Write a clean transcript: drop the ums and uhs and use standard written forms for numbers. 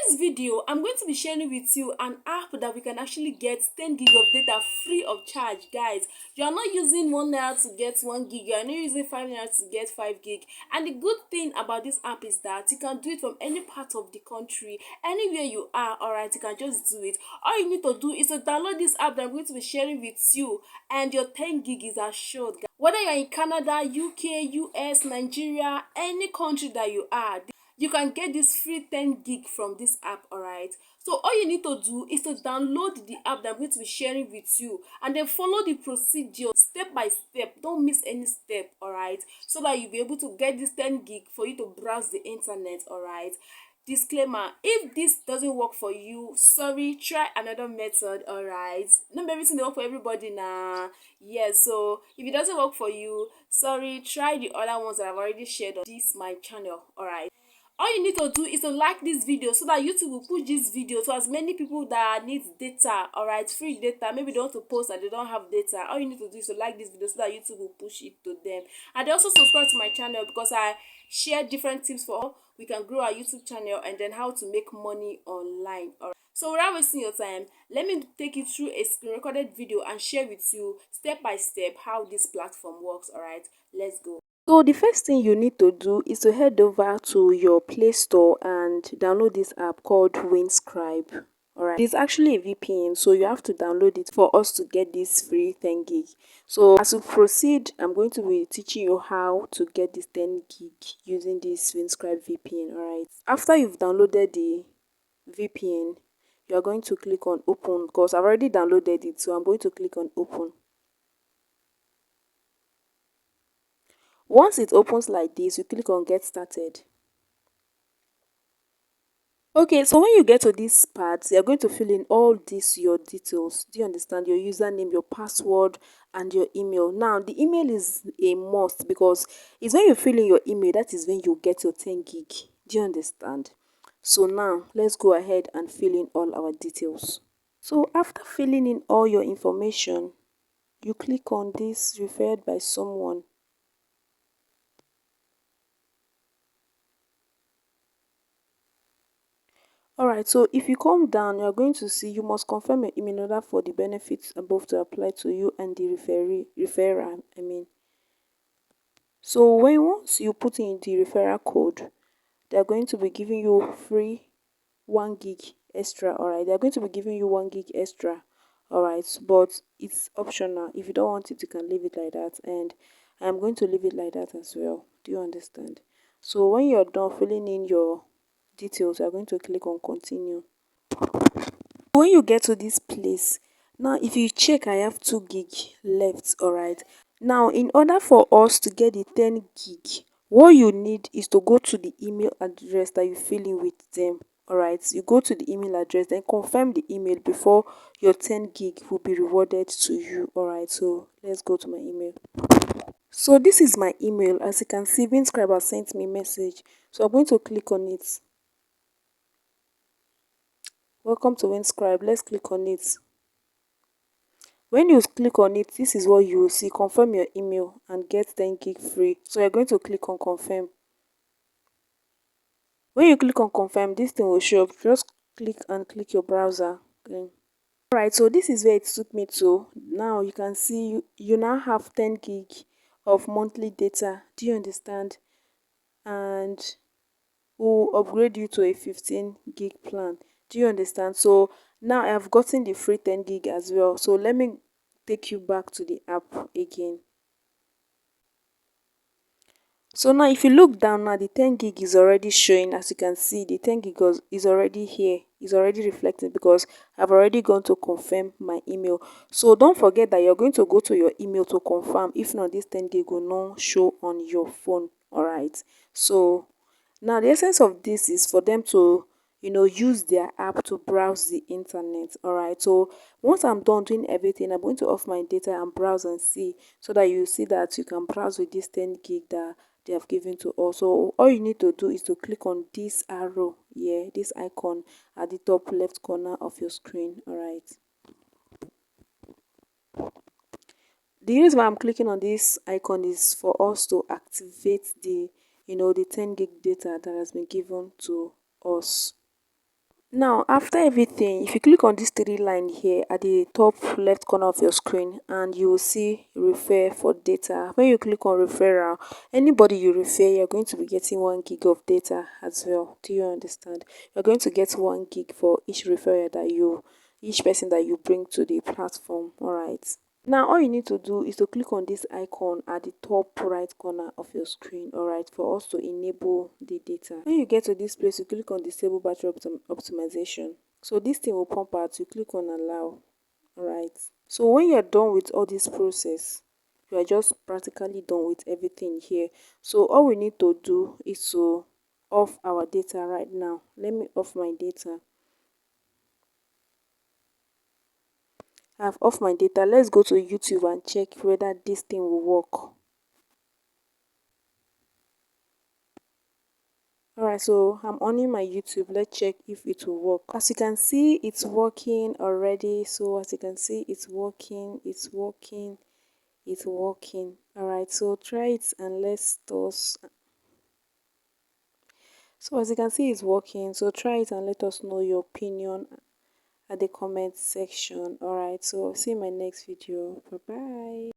this video, I'm going to be sharing with you an app that we can actually get 10 gig of data free of charge. Guys, you are not using 1 naira to get 1 gig, you are not using 5 naira to get 5 gig. And the good thing about this app is that you can do it from any part of the country, anywhere you are. Alright, you can just do it. All you need to do is to download this app that I'm going to be sharing with you, and your 10 gig is assured. Whether you're in Canada, UK, US, Nigeria, any country that you are, you can get this free 10 gig from this app. Alright, so all you need to do is to download the app that I'm going to be sharing with you, and then follow the procedure step by step. Don't miss any step. Alright, so that you'll be able to get this 10 gig for you to browse the internet. Alright, disclaimer: if this doesn't work for you, sorry, try another method. Alright, not everything dey work for everybody now. Yes, so if it doesn't work for you, sorry, try the other ones that I've already shared on this my channel. Alright, all you need to do is to like this video so that YouTube will push this video to as many people that need data. Alright, free data. Maybe they want to post and they don't have data. All you need to do is to like this video so that YouTube will push it to them. And they also subscribe to my channel, because I share different tips for how we can grow our YouTube channel, and then how to make money online. Alright, so without wasting your time, let me take you through a screen recorded video and share with you step by step how this platform works. Alright, let's go. So the first thing you need to do is to head over to your Play Store and download this app called Winscribe. Alright, it's actually a VPN, so you have to download it for us to get this free 10 gig. So as we proceed, I'm going to be teaching you how to get this 10 gig using this Winscribe VPN. Alright, after you've downloaded the VPN, you are going to click on open, because I've already downloaded it, so I'm going to click on open. Once it opens like this, you click on get started. Okay, so when you get to this part, you're going to fill in all these your details. Do you understand? Your username, your password, and your email. Now the email is a must, because it's when you fill in your email that is when you get your 10 gig. Do you understand? So now let's go ahead and fill in all our details. So after filling in all your information, you click on this referred by someone. Alright, so if you come down, you're going to see you must confirm your email in order for the benefits above to apply to you and the referrer. So once you put in the referral code, they're going to be giving you free 1 gig extra. Alright, they're going to be giving you 1 gig extra. Alright, but it's optional. If you don't want it, you can leave it like that, and I'm going to leave it like that as well. Do you understand? So when you're done filling in your details, you're going to click on continue. When you get to this place, now if you check, I have 2 gig left. Alright, now in order for us to get the 10 gig, what you need is to go to the email address that you fill in with them. Alright, you go to the email address, then confirm the email before your 10 gig will be rewarded to you. Alright, so let's go to my email. So this is my email. As you can see, Winscribe has sent me a message, so I'm going to click on it. Welcome to Winscribe. Let's click on it. When you click on it, this is what you will see: confirm your email and get 10 gig free. So you're going to click on confirm. When you click on confirm, this thing will show up. Just click your browser. Okay. Alright, so this is where it took me to. Now you can see you now have 10 gig of monthly data. Do you understand? And we'll upgrade you to a 15 gig plan. Do you understand? So now I have gotten the free 10 gig as well. So let me take you back to the app again. So now if you look down now, the 10 gig is already showing. As you can see, the 10 gig is already here, is already reflecting, because I've already gone to confirm my email. So don't forget that you're going to go to your email to confirm. If not, this 10 gig will not show on your phone. Alright, so now the essence of this is for them to use their app to browse the internet. Alright, so once I'm done doing everything, I'm going to off my data and browse and see, so that you see that you can browse with this 10 gig that they have given to us. So all you need to do is to click on this arrow here, this icon at the top left corner of your screen. Alright, the reason why I'm clicking on this icon is for us to activate the the 10 gig data that has been given to us. Now, after everything, if you click on this three line here at the top left corner of your screen, and you will see refer for data. When you click on referral, anybody you refer, you're going to be getting 1 gig of data as well. Do you understand? You're going to get 1 gig for each referral that you, each person that you bring to the platform. All right. Now, all you need to do is to click on this icon at the top right corner of your screen, all right, for us to enable the data. When you get to this place, you click on disable battery optimization. So this thing will pump out, you click on allow, all right. So when you're done with all this process, you are just practically done with everything here. So all we need to do is to off our data right now. Let me off my data. I've off my data. Let's go to YouTube and check whether this thing will work. Alright, so I'm on my YouTube. Let's check if it will work. As you can see, it's working already. So as you can see, it's working, it's working, it's working. Alright, so try it and let's us. So as you can see, it's working. So try it and let us know your opinion at the comment section. Alright, so see you in my next video. Bye bye.